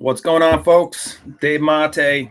What's going on, folks? Dave Mate,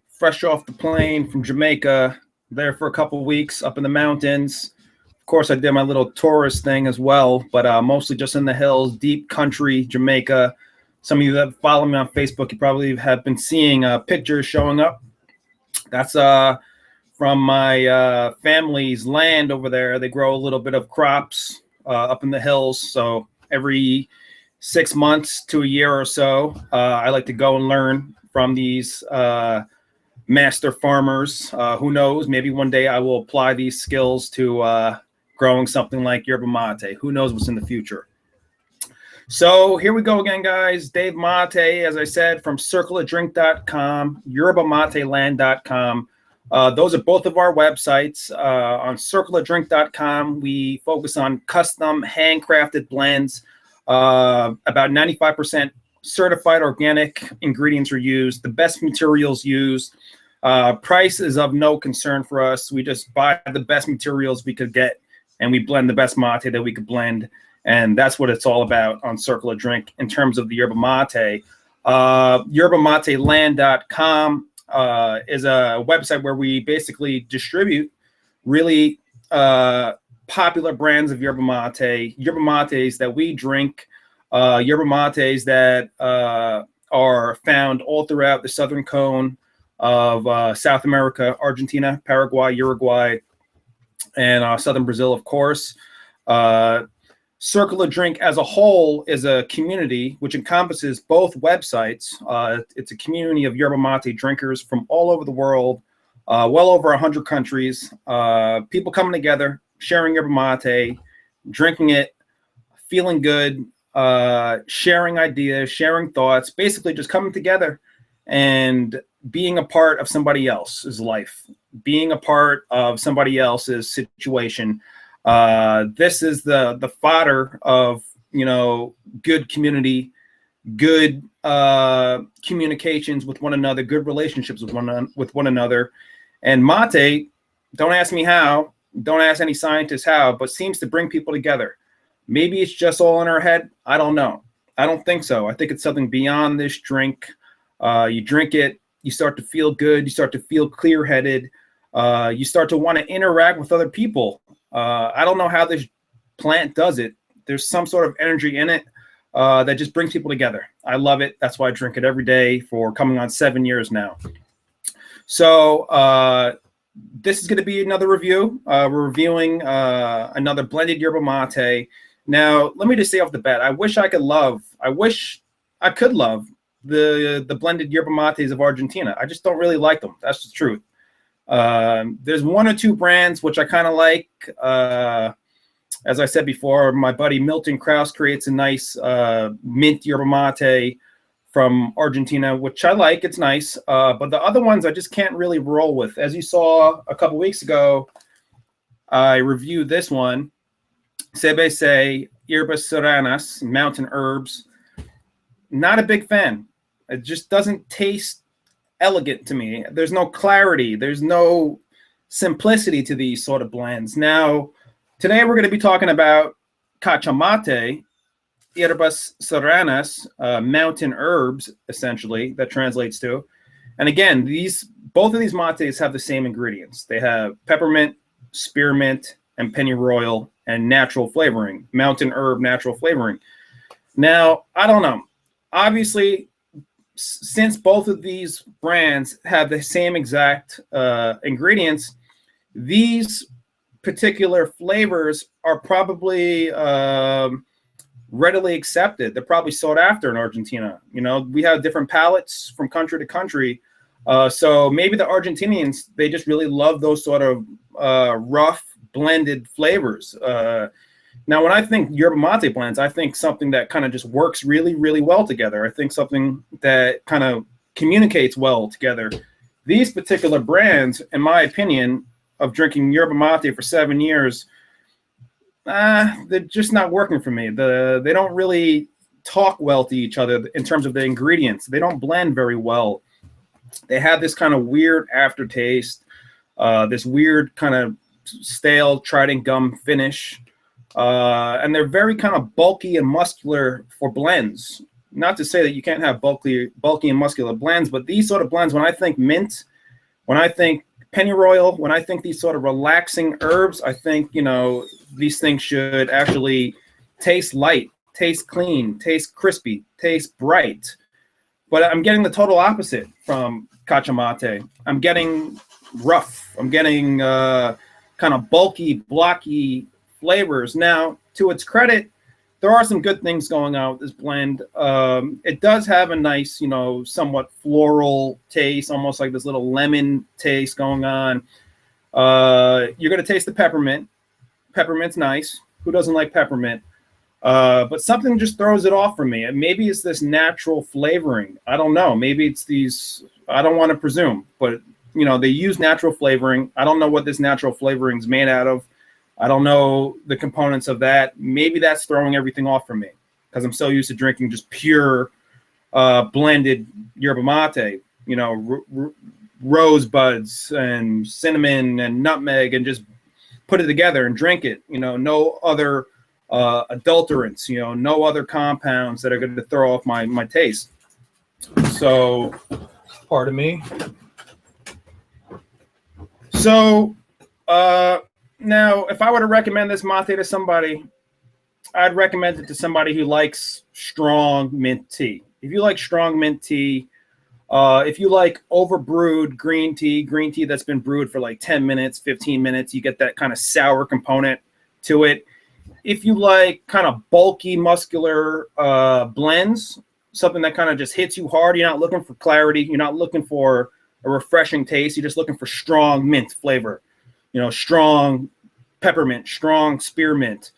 fresh off the plane from Jamaica, there for a couple weeks up in the mountains. Of course, I did my little tourist thing as well, but mostly just in the hills, deep country, Jamaica. Some of you that follow me on Facebook, you probably have been seeing pictures showing up. That's from my family's land over there. They grow a little bit of crops up in the hills, so every 6 months to a year or so, I like to go and learn from these master farmers. Who knows? Maybe one day I will apply these skills to growing something like yerba mate. Who knows what's in the future? So here we go again, guys. Dave Mate, as I said, from circleofdrink.com, yerbamateland.com. Those are both of our websites. On circleofdrink.com, we focus on custom handcrafted blends. About 95% certified organic ingredients are used, the best materials used. Price is of no concern for us. We just buy the best materials we could get, and we blend the best mate that we could blend. And that's what it's all about on Circle of Drink in terms of the yerba mate. Yerbamateland.com is a website where we basically distribute really popular brands of yerba mates that we drink, yerba mates that are found all throughout the southern cone of South America, Argentina, Paraguay, Uruguay, and southern Brazil, of course. Circle of Drink as a whole is a community which encompasses both websites. It's a community of yerba mate drinkers from all over the world, well over 100 countries, people coming together, sharing yerba mate, drinking it, feeling good, sharing ideas, sharing thoughts, basically just coming together and being a part of somebody else's life, being a part of somebody else's situation. This is the fodder of, good community, good communications with one another, good relationships with one another. And mate, don't ask me how, don't ask any scientist how, but seems to bring people together. Maybe it's just all in our head. I don't know. I don't think so. I think it's something beyond this drink. You drink it, you start to feel good. You start to feel clear-headed. You start to want to interact with other people. I don't know how this plant does it. There's some sort of energy in it that just brings people together. I love it. That's why I drink it every day for coming on 7 years now. So this is going to be another review. We're reviewing another blended yerba mate. Now, let me just say off the bat, I wish I could love the blended yerba mates of Argentina. I just don't really like them. That's the truth. There's one or two brands which I kind of like. As I said before, my buddy Milton Krause creates a nice mint yerba mate from Argentina, which I like. It's nice. But the other ones I just can't really roll with. As you saw a couple weeks ago, I reviewed this one, Hierbas Serranas, mountain herbs. Not a big fan. It just doesn't taste elegant to me. There's no clarity. There's no simplicity to these sort of blends. Now, today we're going to be talking about Cachamate Hierbas Serranas, mountain herbs, essentially, that translates to. And again, both of these mates have the same ingredients. They have peppermint, spearmint, and pennyroyal, and natural flavoring, mountain herb natural flavoring. Now, I don't know. Obviously, since both of these brands have the same exact ingredients, these particular flavors are probably readily accepted. They're probably sought after in Argentina. We have different palates from country to country. So maybe the Argentinians, they just really love those sort of rough, blended flavors. Now, when I think yerba mate blends, I think something that kind of just works really, really well together. I think something that kind of communicates well together. These particular brands, in my opinion, of drinking yerba mate for 7 years, they're just not working for me. They don't really talk well to each other in terms of the ingredients. They don't blend very well. They have this kind of weird aftertaste, this weird kind of stale Trident gum finish. And they're very kind of bulky and muscular for blends. not to say that you can't have bulky and muscular blends, but these sort of blends, when I think mint, when I think pennyroyal, when I think these sort of relaxing herbs, I think, you know, these things should actually taste light, taste clean, taste crispy, taste bright. But I'm getting the total opposite from Cachamate. I'm getting rough. I'm getting kind of bulky, blocky flavors. Now, to its credit, there are some good things going on with this blend. It does have a nice, you know, somewhat floral taste, almost like this little lemon taste going on. You're going to taste the peppermint. Peppermint's nice. Who doesn't like peppermint? But something just throws it off for me. And maybe it's this natural flavoring. I don't know. Maybe it's these, I don't want to presume, but, you know, they use natural flavoring. I don't know what this natural flavoring is made out of. I don't know the components of that. Maybe that's throwing everything off for me because I'm so used to drinking just pure blended yerba mate, you know, rosebuds and cinnamon and nutmeg, and just put it together and drink it. You know, no other adulterants, you know, no other compounds that are going to throw off my taste. So, pardon me. So, now, if I were to recommend this mate to somebody, I'd recommend it to somebody who likes strong mint tea. If you like strong mint tea, if you like overbrewed green tea that's been brewed for like 10 minutes, 15 minutes, you get that kind of sour component to it. If you like kind of bulky, muscular blends, something that kind of just hits you hard, you're not looking for clarity, you're not looking for a refreshing taste, you're just looking for strong mint flavor. You know, strong peppermint, strong spearmint,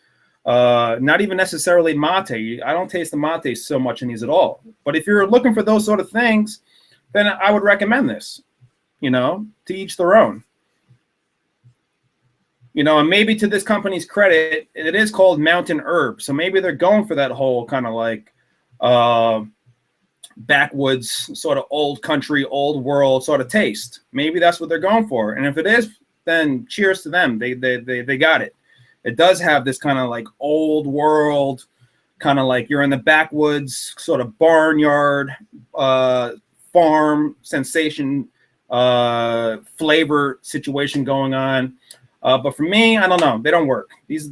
not even necessarily mate. I don't taste the mate so much in these at all. But if you're looking for those sort of things, then I would recommend this, you know, to each their own. You know, and maybe to this company's credit, it is called Mountain Herb. So maybe they're going for that whole kind of like backwoods, sort of old country, old world sort of taste. Maybe that's what they're going for. And if it is, then cheers to them. They got it. It does have this kind of like old world, kind of like you're in the backwoods, sort of barnyard, farm sensation, flavor situation going on. But for me, I don't know. They don't work. These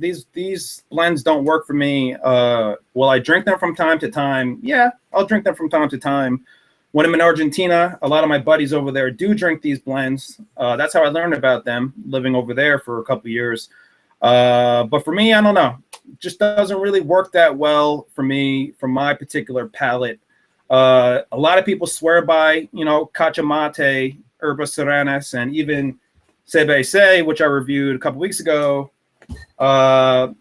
blends don't work for me. Will I drink them from time to time? Yeah, I'll drink them from time to time. When I'm in Argentina, a lot of my buddies over there do drink these blends. That's how I learned about them, living over there for a couple of years. But for me, I don't know. It just doesn't really work that well for me, for my particular palate. A lot of people swear by, you know, Cachamate Hierbas Serranas, and even Sebese, which I reviewed a couple weeks ago. And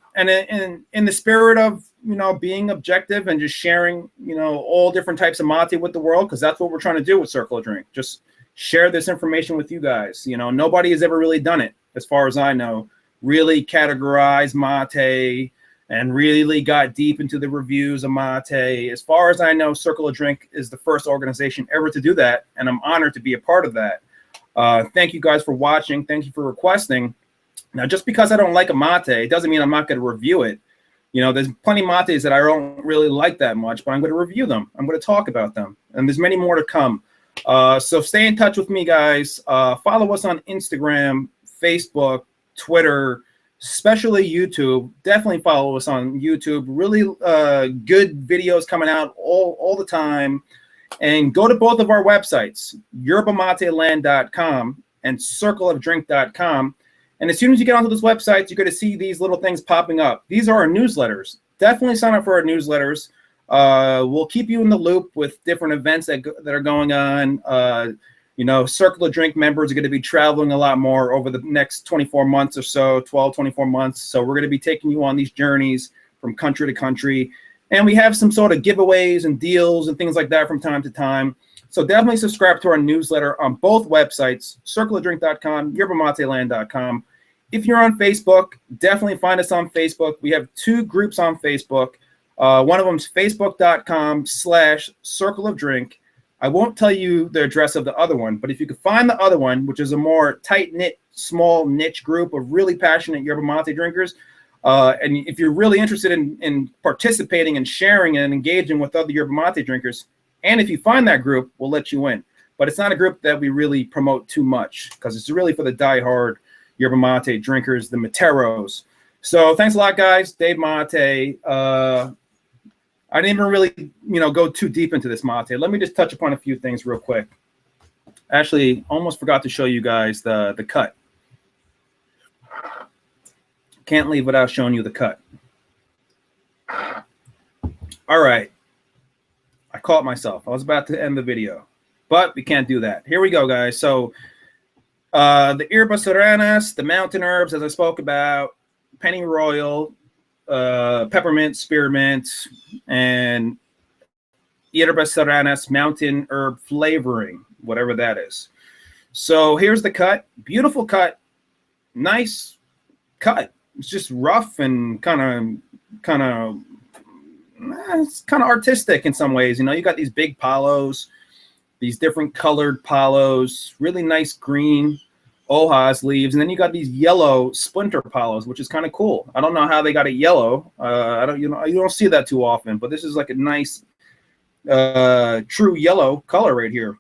in the spirit of, you know, being objective and just sharing, you know, all different types of mate with the world, because that's what we're trying to do with Circle of Drink. Just share this information with you guys. You know, nobody has ever really done it, as far as I know, really categorized mate and really got deep into the reviews of mate. As far as I know, Circle of Drink is the first organization ever to do that, and I'm honored to be a part of that. Thank you guys for watching. Thank you for requesting. Now, just because I don't like a mate, it doesn't mean I'm not going to review it. You know, there's plenty of mates that I don't really like that much, but I'm going to review them. I'm going to talk about them. And there's many more to come. So stay in touch with me, guys. Follow us on Instagram, Facebook, Twitter, especially YouTube. Definitely follow us on YouTube. Really good videos coming out all the time. And go to both of our websites, yerbamateland.com and circleofdrink.com. And as soon as you get onto those websites, you're going to see these little things popping up. These are our newsletters. Definitely sign up for our newsletters. We'll keep you in the loop with different events that are going on. You know, Circle of Drink members are going to be traveling a lot more over the next 24 months or so, 12, 24 months. So we're going to be taking you on these journeys from country to country. And we have some sort of giveaways and deals and things like that from time to time. So definitely subscribe to our newsletter on both websites, circleofdrink.com, yerbamateland.com. If you're on Facebook, definitely find us on Facebook. We have 2 groups on Facebook. One of them is facebook.com/circleofdrink. I won't tell you the address of the other one, but if you could find the other one, which is a more tight-knit, small niche group of really passionate yerba mate drinkers, And if you're really interested in participating and sharing and engaging with other yerba mate drinkers, and if you find that group, we'll let you in. But it's not a group that we really promote too much because it's really for the diehard yerba mate drinkers, the materos. So thanks a lot, guys. Dave Mate. I didn't even really, go too deep into this mate. Let me just touch upon a few things real quick. Actually, almost forgot to show you guys the cut. Can't leave without showing you the cut. All right. I caught myself. I was about to end the video, but we can't do that. Here we go, guys. So the Hierbas Serranas, the mountain herbs, as I spoke about, pennyroyal, peppermint, spearmint, and Hierbas Serranas mountain herb flavoring, whatever that is. So here's the cut. Beautiful cut. Nice cut. It's just rough and kind of it's kind of artistic in some ways. You got these big palos, these different colored palos, really nice green hojas leaves, and then you got these yellow splinter palos, which is kind of cool. I don't know how they got it yellow. You don't see that too often, but this is like a nice true yellow color right here.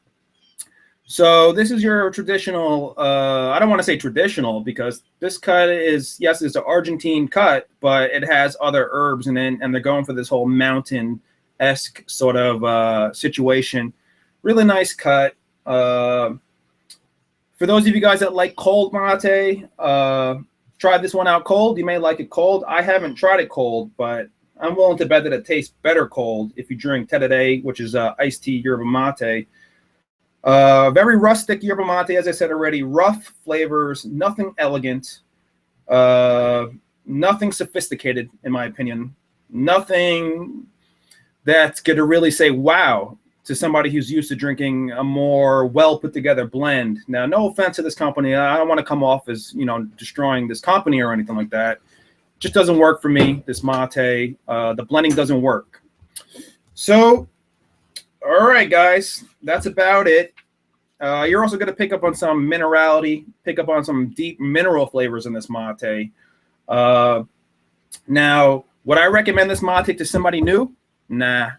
So this is your traditional, I don't want to say traditional because this cut is, yes, it's an Argentine cut, but it has other herbs in it, and they're going for this whole mountain-esque sort of situation. Really nice cut. For those of you guys that like cold mate, try this one out cold. You may like it cold. I haven't tried it cold, but I'm willing to bet that it tastes better cold if you drink tereré, which is iced tea yerba mate. Very rustic yerba mate, as I said already. Rough flavors, nothing elegant, nothing sophisticated, in my opinion. Nothing that's going to really say wow to somebody who's used to drinking a more well put together blend. Now, no offense to this company. I don't want to come off as, destroying this company or anything like that. It just doesn't work for me, this mate. The blending doesn't work. So, all right, guys, that's about it. You're also going to pick up on some minerality, pick up on some deep mineral flavors in this mate. Now, would I recommend this mate to somebody new? Nah,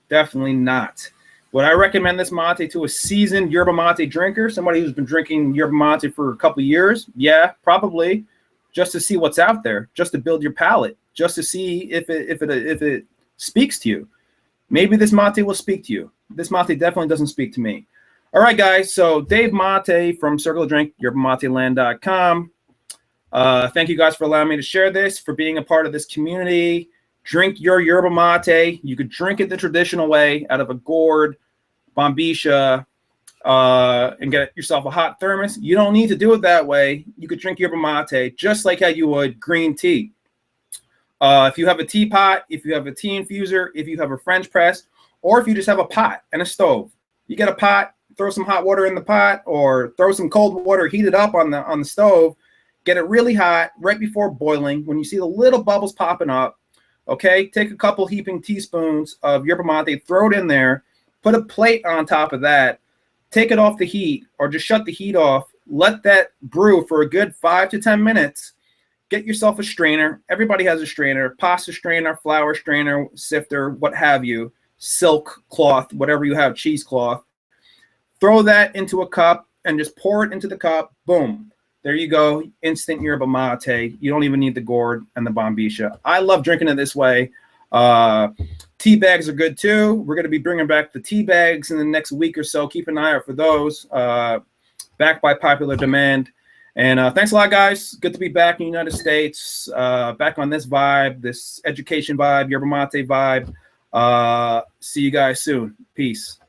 definitely not. Would I recommend this mate to a seasoned yerba mate drinker, somebody who's been drinking yerba mate for a couple of years? Yeah, probably, just to see what's out there, just to build your palate, just to see if it speaks to you. Maybe this mate will speak to you. This mate definitely doesn't speak to me. All right, guys. So Dave Mate from Circle of Drink, yerbamateland.com. Thank you guys for allowing me to share this, for being a part of this community. Drink your yerba mate. You could drink it the traditional way out of a gourd, bombisha, and get yourself a hot thermos. You don't need to do it that way. You could drink yerba mate just like how you would green tea. If you have a teapot, if you have a tea infuser, if you have a French press, or if you just have a pot and a stove, you get a pot, throw some hot water in the pot, or throw some cold water, heat it up on the stove, get it really hot right before boiling. When you see the little bubbles popping up, okay, take a couple heaping teaspoons of yerba mate, throw it in there, put a plate on top of that, take it off the heat, or just shut the heat off, let that brew for a good 5 to 10 minutes. Get yourself a strainer. Everybody has a strainer, pasta strainer, flour strainer, sifter, what have you, silk cloth, whatever you have, cheesecloth. Throw that into a cup and just pour it into the cup. Boom. There you go. Instant yerba mate. You don't even need the gourd and the bombisha. I love drinking it this way. Tea bags are good too. We're going to be bringing back the tea bags in the next week or so. Keep an eye out for those. Back by popular demand. And thanks a lot, guys. Good to be back in the United States. Back on this vibe, this education vibe, yerba mate vibe. See you guys soon. Peace.